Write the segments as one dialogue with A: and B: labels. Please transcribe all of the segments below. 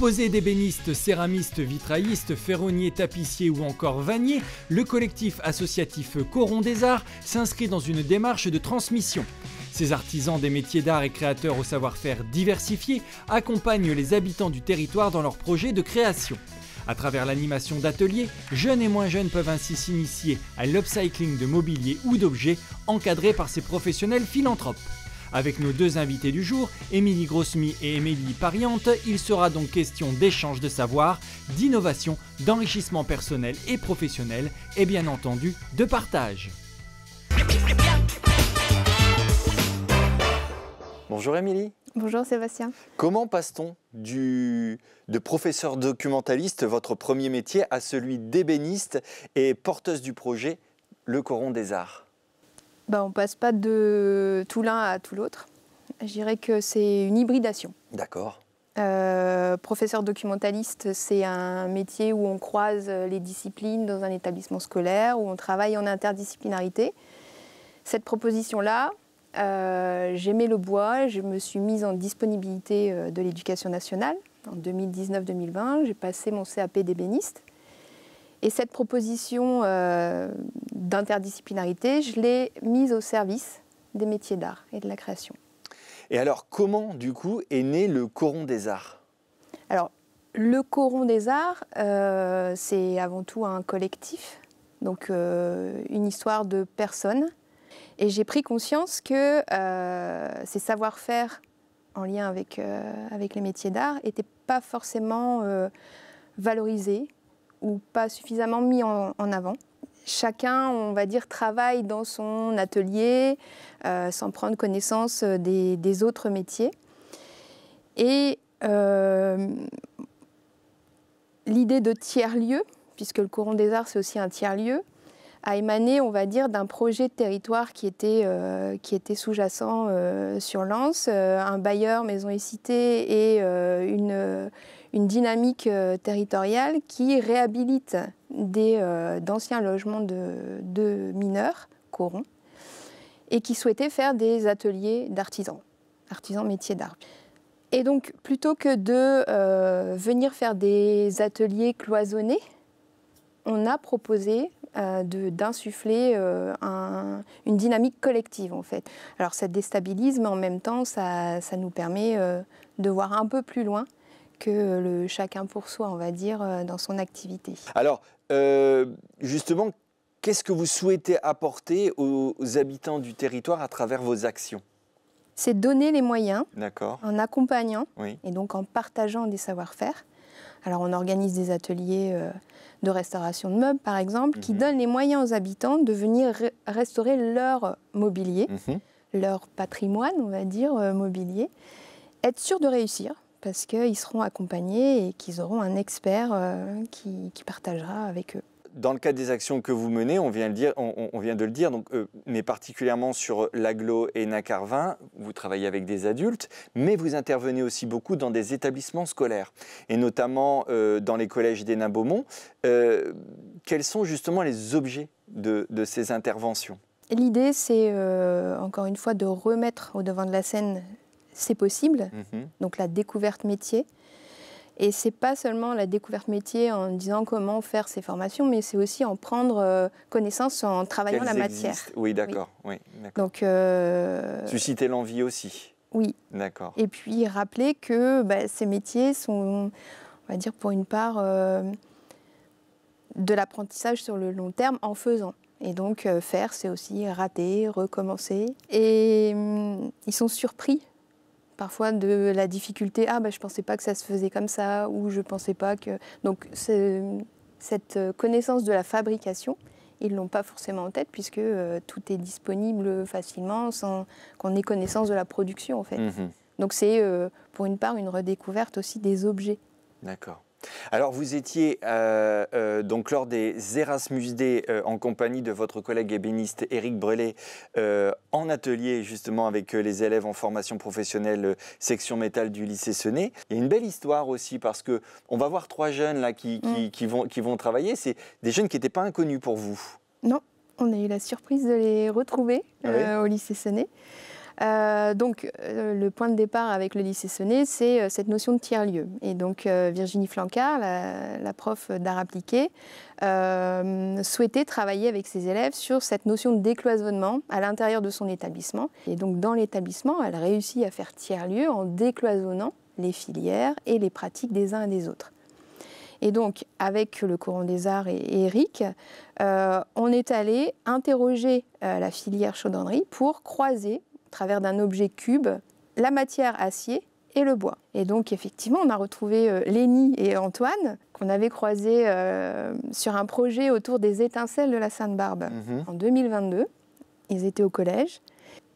A: Composé d'ébénistes, céramistes, vitraillistes, ferronniers, tapissiers ou encore vanniers, le collectif associatif Coron des Arts s'inscrit dans une démarche de transmission. Ces artisans des métiers d'art et créateurs au savoir-faire diversifié accompagnent les habitants du territoire dans leurs projets de création. À travers l'animation d'ateliers, jeunes et moins jeunes peuvent ainsi s'initier à l'upcycling de mobilier ou d'objets encadrés par ces professionnels philanthropes. Avec nos deux invités du jour, Émilie Grosmy et Émilie Pariante, il sera donc question d'échange de savoir, d'innovation, d'enrichissement personnel et professionnel et bien entendu de partage.
B: Bonjour Émilie.
C: Bonjour Sébastien.
B: Comment passe-t-on de professeur documentaliste, votre premier métier, à celui d'ébéniste et porteuse du projet Le Coron des Arts?
C: On ne passe pas de tout l'un à tout l'autre. Je dirais que c'est une hybridation.
B: D'accord.
C: Professeur documentaliste, c'est un métier où on croise les disciplines dans un établissement scolaire, où on travaille en interdisciplinarité. Cette proposition-là, j'aimais le bois, je me suis mise en disponibilité de l'éducation nationale en 2019-2020. J'ai passé mon CAP d'ébéniste. Et cette proposition d'interdisciplinarité, je l'ai mise au service des métiers d'art et de la création.
B: Et alors, comment, du coup, est né le Coron des Arts?
C: Alors, le Coron des Arts, c'est avant tout un collectif, donc une histoire de personnes. Et j'ai pris conscience que ces savoir-faire en lien avec les métiers d'art n'étaient pas forcément valorisés ou pas suffisamment mis en avant. Chacun, on va dire, travaille dans son atelier sans prendre connaissance des autres métiers. Et l'idée de tiers-lieu, puisque le Coron des Arts, c'est aussi un tiers-lieu, a émané, on va dire, d'un projet de territoire qui était sous-jacent sur Lens, un bailleur, Maisons et Cités, et une dynamique territoriale qui réhabilite d'anciens logements de mineurs, corons, et qui souhaitait faire des ateliers d'artisans métiers d'art. Et donc, plutôt que de venir faire des ateliers cloisonnés, on a proposé d'insuffler une dynamique collective, en fait. Alors, ça déstabilise, mais en même temps, ça nous permet de voir un peu plus loin que le chacun pour soi, on va dire, dans son activité.
B: Alors, justement, qu'est-ce que vous souhaitez apporter aux habitants du territoire à travers vos actions?
C: C'est donner les moyens, en accompagnant,
B: oui, et
C: donc en partageant des savoir-faire. Alors, on organise des ateliers de restauration de meubles, par exemple, qui donnent les moyens aux habitants de venir restaurer leur mobilier, leur patrimoine, on va dire, mobilier, être sûr de réussir, parce qu'ils seront accompagnés et qu'ils auront un expert qui partagera avec eux.
B: Dans le cadre des actions que vous menez, on vient de le dire, donc, mais particulièrement sur l'agglo et Nacarvin, vous travaillez avec des adultes, mais vous intervenez aussi beaucoup dans des établissements scolaires, et notamment dans les collèges d'Hénin-Beaumont. Quels sont justement les objets de ces interventions?
C: L'idée, c'est encore une fois de remettre au devant de la scène c'est possible, donc la découverte métier. Et ce n'est pas seulement la découverte métier en disant comment faire ces formations, mais c'est aussi en prendre connaissance en travaillant la matière.
B: Oui, d'accord. Oui.
C: Donc,
B: susciter l'envie aussi.
C: Oui.
B: D'accord.
C: Et puis rappeler que ces métiers sont, on va dire pour une part, de l'apprentissage sur le long terme en faisant. Et donc faire, c'est aussi rater, recommencer. Et ils sont surpris parfois de la difficulté, je ne pensais pas que ça se faisait comme ça, ou je ne pensais pas que... Donc cette connaissance de la fabrication, ils ne l'ont pas forcément en tête, puisque tout est disponible facilement sans qu'on ait connaissance de la production, en fait. Donc c'est pour une part une redécouverte aussi des objets.
B: D'accord. Alors vous étiez donc lors des Erasmus Day en compagnie de votre collègue ébéniste Éric Brelet en atelier justement avec les élèves en formation professionnelle section métal du lycée Sené. Il y a une belle histoire aussi parce que on va voir trois jeunes là qui vont travailler. C'est des jeunes qui n'étaient pas inconnus pour vous.
C: Non, on a eu la surprise de les retrouver au lycée Sené. Le point de départ avec le lycée Senet, c'est cette notion de tiers-lieu. Et donc Virginie Flancard, la prof d'art appliqué, souhaitait travailler avec ses élèves sur cette notion de décloisonnement à l'intérieur de son établissement. Et donc dans l'établissement, elle réussit à faire tiers-lieu en décloisonnant les filières et les pratiques des uns et des autres. Et donc, avec le Coron des Arts et Eric, on est allé interroger la filière chaudronnerie pour croiser, à travers d'un objet cube, la matière acier et le bois. Et donc, effectivement, on a retrouvé Lénie et Antoine, qu'on avait croisés sur un projet autour des étincelles de la Sainte-Barbe en 2022. Ils étaient au collège.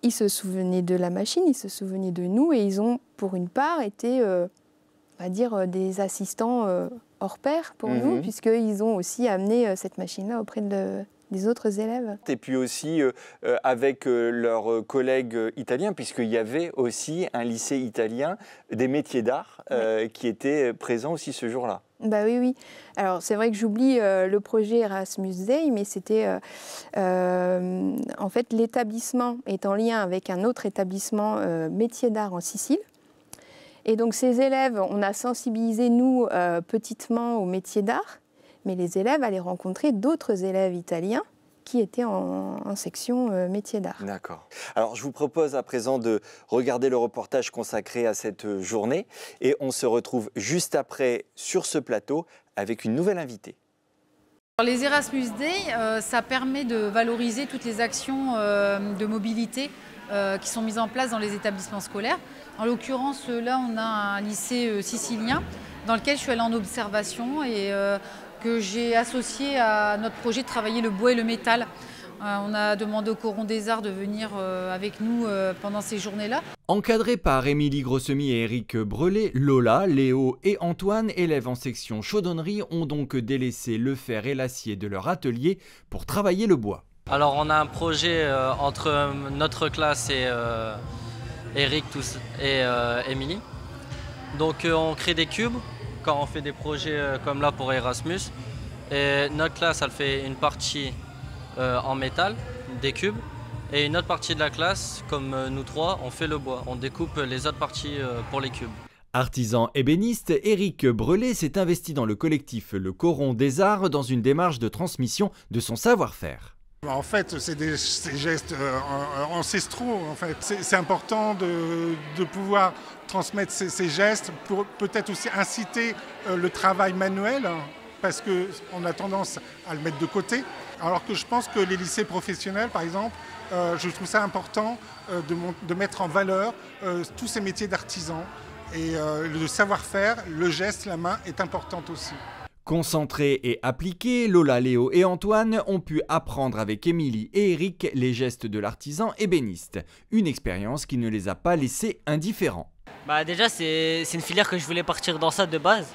C: Ils se souvenaient de la machine, ils se souvenaient de nous, et ils ont, pour une part, été, on va dire, des assistants hors pair pour nous, puisqu'ils ont aussi amené cette machine-là auprès des autres élèves.
B: Et puis aussi avec leurs collègues italiens, puisqu'il y avait aussi un lycée italien des métiers d'art qui était présent aussi ce jour-là.
C: Bah oui. Alors c'est vrai que j'oublie le projet Erasmus Day, mais c'était en fait l'établissement est en lien avec un autre établissement métiers d'art en Sicile. Et donc ces élèves, on a sensibilisé nous petitement au métier d'art, mais les élèves allaient rencontrer d'autres élèves italiens qui étaient en section métier d'art.
B: D'accord. Alors je vous propose à présent de regarder le reportage consacré à cette journée et on se retrouve juste après sur ce plateau avec une nouvelle invitée.
D: Les Erasmus Day, ça permet de valoriser toutes les actions de mobilité qui sont mises en place dans les établissements scolaires. En l'occurrence, là, on a un lycée sicilien dans lequel je suis allée en observation et que j'ai associé à notre projet de travailler le bois et le métal. On a demandé au Coron des Arts de venir avec nous pendant ces journées-là.
A: Encadrés par Émilie Grossemy et Éric Brelet, Lola, Léo et Antoine, élèves en section chaudronnerie, ont donc délaissé le fer et l'acier de leur atelier pour travailler le bois.
E: Alors on a un projet entre notre classe et Eric et Émilie. Donc on crée des cubes quand on fait des projets comme là pour Erasmus. Et notre classe, elle fait une partie en métal, des cubes. Et une autre partie de la classe, comme nous trois, on fait le bois. On découpe les autres parties pour les cubes.
A: Artisan ébéniste, Éric Brelet s'est investi dans le collectif Le Coron des Arts dans une démarche de transmission de son savoir-faire.
F: En fait, c'est des gestes ancestraux. En fait. C'est important de pouvoir transmettre ces gestes pour peut-être aussi inciter le travail manuel, parce qu'on a tendance à le mettre de côté. Alors que je pense que les lycées professionnels, par exemple, je trouve ça important de mettre en valeur tous ces métiers d'artisans. Et le savoir-faire, le geste, la main est importante aussi.
A: Concentrés et appliqués, Lola, Léo et Antoine ont pu apprendre avec Émilie et Éric les gestes de l'artisan ébéniste. Une expérience qui ne les a pas laissés indifférents.
G: Déjà, c'est une filière que je voulais partir dans ça de base.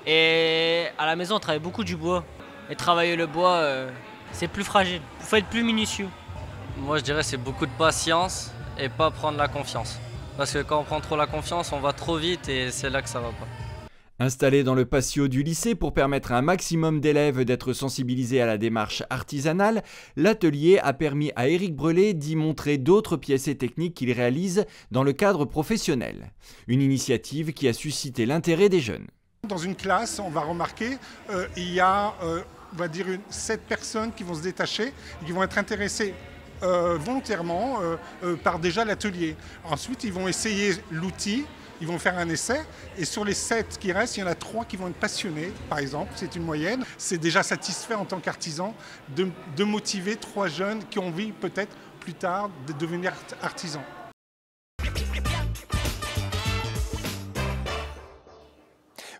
G: Et à la maison, on travaille beaucoup du bois. Et travailler le bois, c'est plus fragile. Il faut être plus minutieux.
E: Moi, je dirais c'est beaucoup de patience et pas prendre la confiance. Parce que quand on prend trop la confiance, on va trop vite et c'est là que ça va pas.
A: Installé dans le patio du lycée pour permettre à un maximum d'élèves d'être sensibilisés à la démarche artisanale, l'atelier a permis à Éric Brelet d'y montrer d'autres pièces et techniques qu'il réalise dans le cadre professionnel. Une initiative qui a suscité l'intérêt des jeunes.
F: Dans une classe, on va remarquer, il y a, on va dire, 7 personnes qui vont se détacher et qui vont être intéressées volontairement par déjà l'atelier. Ensuite, ils vont essayer l'outil. Ils vont faire un essai et sur les 7 qui restent, il y en a 3 qui vont être passionnés, par exemple, c'est une moyenne. C'est déjà satisfait en tant qu'artisan de motiver 3 jeunes qui ont envie peut-être plus tard de devenir artisans.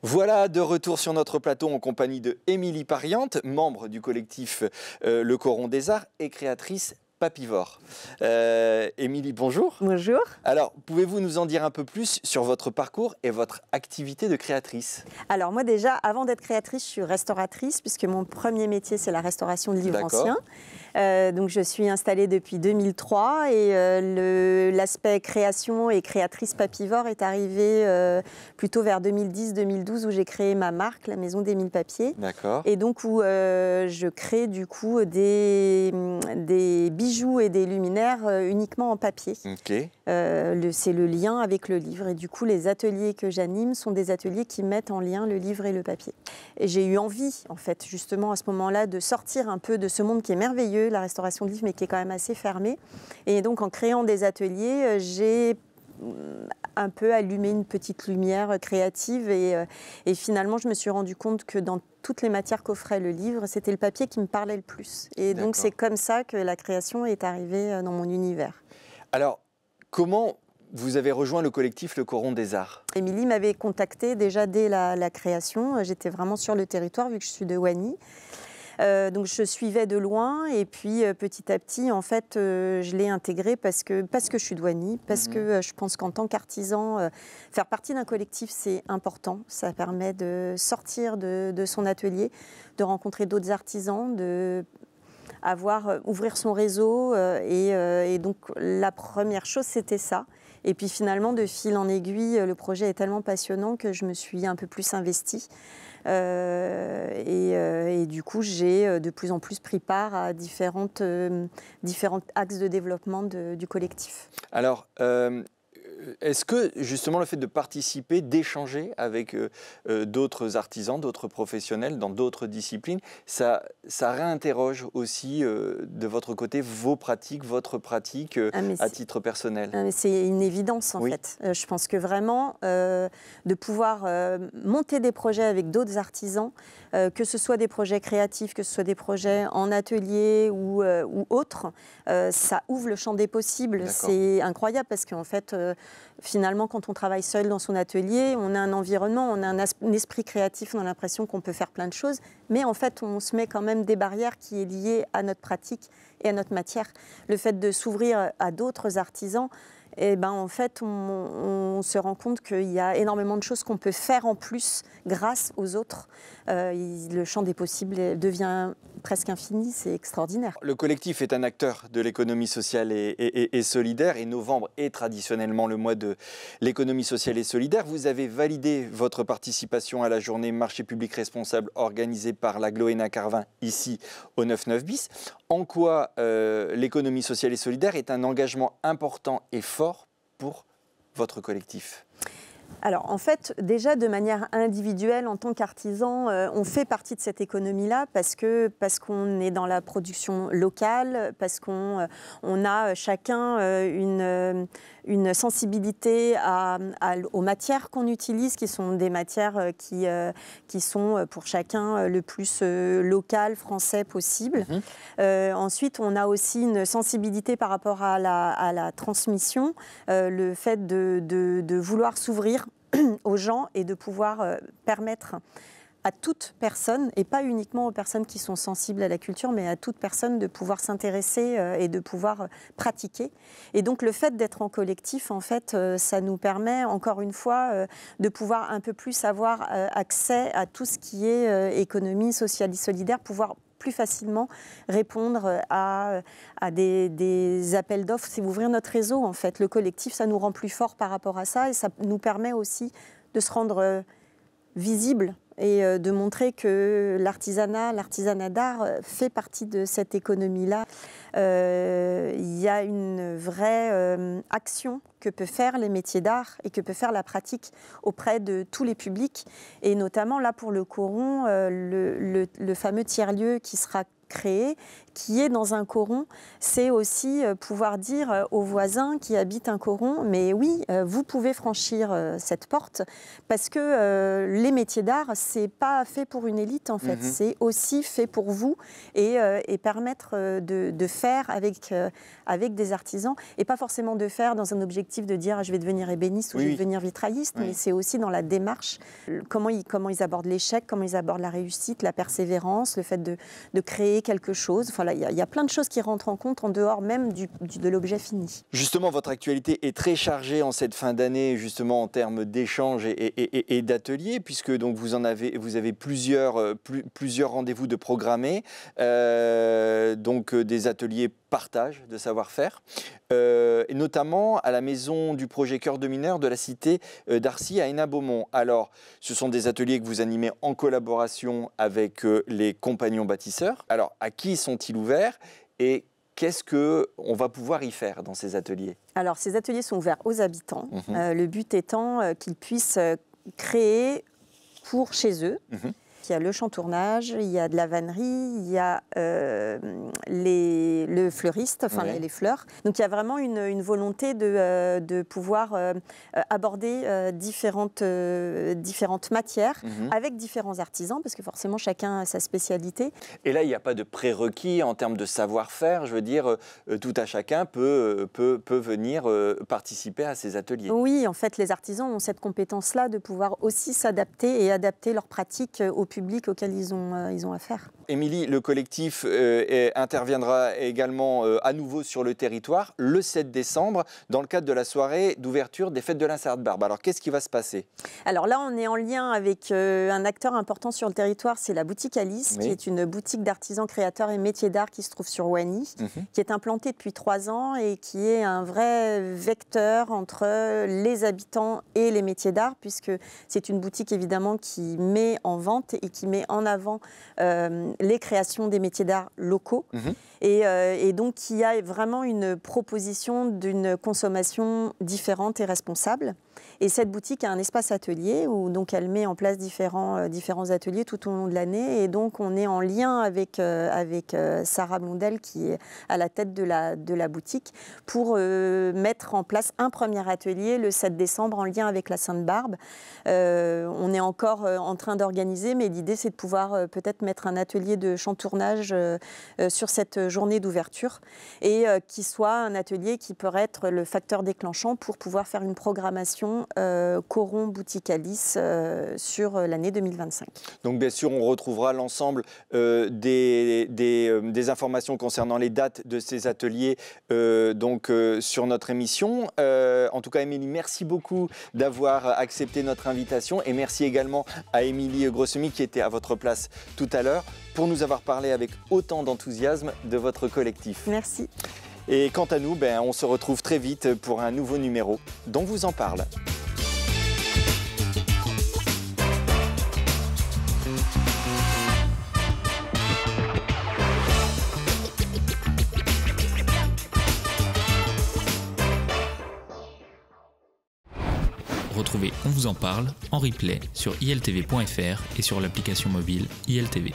B: Voilà, de retour sur notre plateau en compagnie de Émilie Pariante, membre du collectif Le Coron des Arts et créatrice Papivore. Émilie, bonjour.
H: Bonjour.
B: Alors, pouvez-vous nous en dire un peu plus sur votre parcours et votre activité de créatrice?
H: Alors moi déjà, avant d'être créatrice, je suis restauratrice puisque mon premier métier c'est la restauration de livres anciens. Donc je suis installée depuis 2003 et l'aspect création et créatrice papivore est arrivé plutôt vers 2010-2012 où j'ai créé ma marque, la Maison des Mille Papiers.
B: D'accord.
H: Et donc où je crée du coup des bijoux et des luminaires uniquement en papier.
B: Ok.
H: C'est le lien avec le livre et du coup les ateliers que j'anime sont des ateliers qui mettent en lien le livre et le papier. Et j'ai eu envie en fait justement à ce moment-là de sortir un peu de ce monde qui est merveilleux, la restauration de livres mais qui est quand même assez fermé. Et donc en créant des ateliers, j'ai un peu allumé une petite lumière créative et finalement je me suis rendu compte que dans toutes les matières qu'offrait le livre, c'était le papier qui me parlait le plus. Et donc c'est comme ça que la création est arrivée dans mon univers.
B: Alors, comment vous avez rejoint le collectif Le Coron des Arts?
H: Émilie m'avait contactée déjà dès la création. J'étais vraiment sur le territoire vu que je suis de Wany. Donc je suivais de loin et puis petit à petit en fait je l'ai intégré parce que je suis de Wany, parce que je pense qu'en tant qu'artisan faire partie d'un collectif c'est important, ça permet de sortir de son atelier, de rencontrer d'autres artisans, ouvrir son réseau et donc la première chose c'était ça. Et puis finalement, de fil en aiguille, le projet est tellement passionnant que je me suis un peu plus investie. Et du coup, j'ai de plus en plus pris part à différents axes de développement du collectif.
B: Alors, est-ce que justement le fait de participer, d'échanger avec d'autres artisans, d'autres professionnels dans d'autres disciplines, ça réinterroge aussi de votre côté vos pratiques, votre pratique à titre personnel?
H: C'est une évidence en fait. Je pense que vraiment de pouvoir monter des projets avec d'autres artisans, que ce soit des projets créatifs, que ce soit des projets en atelier ou autres, ça ouvre le champ des possibles. C'est incroyable parce qu'en fait, finalement, quand on travaille seul dans son atelier, on a un environnement, on a un esprit créatif, on a l'impression qu'on peut faire plein de choses, mais en fait, on se met quand même des barrières qui est liées à notre pratique et à notre matière. Le fait de s'ouvrir à d'autres artisans, et en fait, on se rend compte qu'il y a énormément de choses qu'on peut faire en plus grâce aux autres. Le champ des possibles devient presque infini, c'est extraordinaire.
B: Le collectif est un acteur de l'économie sociale et solidaire et novembre est traditionnellement le mois de l'économie sociale et solidaire. Vous avez validé votre participation à la journée marché public responsable organisée par l'agglo ENA Carvin ici au 9-9 bis. En quoi l'économie sociale et solidaire est un engagement important et fort pour votre collectif?
H: Alors en fait, déjà de manière individuelle, en tant qu'artisan, on fait partie de cette économie-là parce qu'on est dans la production locale, parce qu'on a chacun une sensibilité aux matières qu'on utilise, qui sont des matières qui sont pour chacun le plus local, français possible. Ensuite, on a aussi une sensibilité par rapport à la transmission, le fait de vouloir s'ouvrir aux gens et de pouvoir permettre à toute personne, et pas uniquement aux personnes qui sont sensibles à la culture, mais à toute personne de pouvoir s'intéresser et de pouvoir pratiquer. Et donc le fait d'être en collectif, en fait, ça nous permet, encore une fois, de pouvoir un peu plus avoir accès à tout ce qui est économie sociale et solidaire, pouvoir plus facilement répondre à des appels d'offres, c'est ouvrir notre réseau en fait. Le collectif, ça nous rend plus forts par rapport à ça et ça nous permet aussi de se rendre visible et de montrer que l'artisanat d'art fait partie de cette économie-là. Il y a une vraie action que peuvent faire les métiers d'art et que peut faire la pratique auprès de tous les publics. Et notamment là pour le coron, le fameux tiers-lieu qui sera créé, qui est dans un coron, c'est aussi pouvoir dire aux voisins qui habitent un coron, mais oui, vous pouvez franchir cette porte, parce que les métiers d'art, c'est pas fait pour une élite en fait, c'est aussi fait pour vous et permettre de faire avec des artisans, et pas forcément de faire dans un objectif de dire je vais devenir ébéniste ou je vais devenir vitrailliste, mais c'est aussi dans la démarche, comment ils abordent l'échec, comment ils abordent la réussite, la persévérance, le fait de créer quelque chose. Voilà, il y a plein de choses qui rentrent en compte en dehors même de l'objet fini.
B: Justement, votre actualité est très chargée en cette fin d'année, justement en termes d'échanges et d'ateliers, puisque donc vous avez plusieurs rendez-vous de programmés, donc des ateliers partage de savoir-faire, et notamment à la maison du projet Cœur de mineur de la cité d'Arcy à Hénin-Beaumont. Alors, ce sont des ateliers que vous animez en collaboration avec les compagnons bâtisseurs. Alors, à qui sont-ils ouverts et qu'est-ce qu'on va pouvoir y faire dans ces ateliers?
H: Alors, ces ateliers sont ouverts aux habitants, le but étant qu'ils puissent créer pour chez eux. Il y a le chantournage, il y a de la vannerie, il y a le fleuriste, enfin les fleurs. Donc il y a vraiment une volonté de pouvoir aborder différentes matières avec différents artisans, parce que forcément chacun a sa spécialité.
B: Et là, il n'y a pas de prérequis en termes de savoir-faire. Je veux dire, tout à chacun peut venir participer à ces ateliers.
H: Oui, en fait, les artisans ont cette compétence-là de pouvoir aussi s'adapter et adapter leurs pratiques au public auquel ils ont affaire.
B: Émilie, le collectif interviendra également à nouveau sur le territoire le 7 décembre dans le cadre de la soirée d'ouverture des Fêtes de la Sainte-Barbe. Alors, qu'est-ce qui va se passer? Alors
H: là, on est en lien avec un acteur important sur le territoire, c'est la boutique Alice, qui est une boutique d'artisans créateurs et métiers d'art qui se trouve sur Wany, qui est implantée depuis 3 ans et qui est un vrai vecteur entre les habitants et les métiers d'art, puisque c'est une boutique évidemment qui met en vente et qui met en avant les créations des métiers d'art locaux et donc qui a vraiment une proposition d'une consommation différente et responsable. Et cette boutique a un espace atelier où donc elle met en place différents ateliers tout au long de l'année. Et donc on est en lien avec Sarah Blondel qui est à la tête de la boutique pour mettre en place un premier atelier le 7 décembre en lien avec la Sainte-Barbe. On est encore en train d'organiser, mais l'idée c'est de pouvoir peut-être mettre un atelier de chantournage sur cette journée d'ouverture et qui soit un atelier qui pourrait être le facteur déclenchant pour pouvoir faire une programmation Coron Boutique Alice sur l'année 2025.
B: Donc bien sûr, on retrouvera l'ensemble des informations concernant les dates de ces ateliers sur notre émission. En tout cas, Émilie, merci beaucoup d'avoir accepté notre invitation et merci également à Émilie Grossemy qui était à votre place tout à l'heure pour nous avoir parlé avec autant d'enthousiasme de votre collectif.
H: Merci.
B: Et quant à nous, on se retrouve très vite pour un nouveau numéro dont vous en parle.
I: Retrouvez On vous en parle en replay sur iltv.fr et sur l'application mobile ILTV.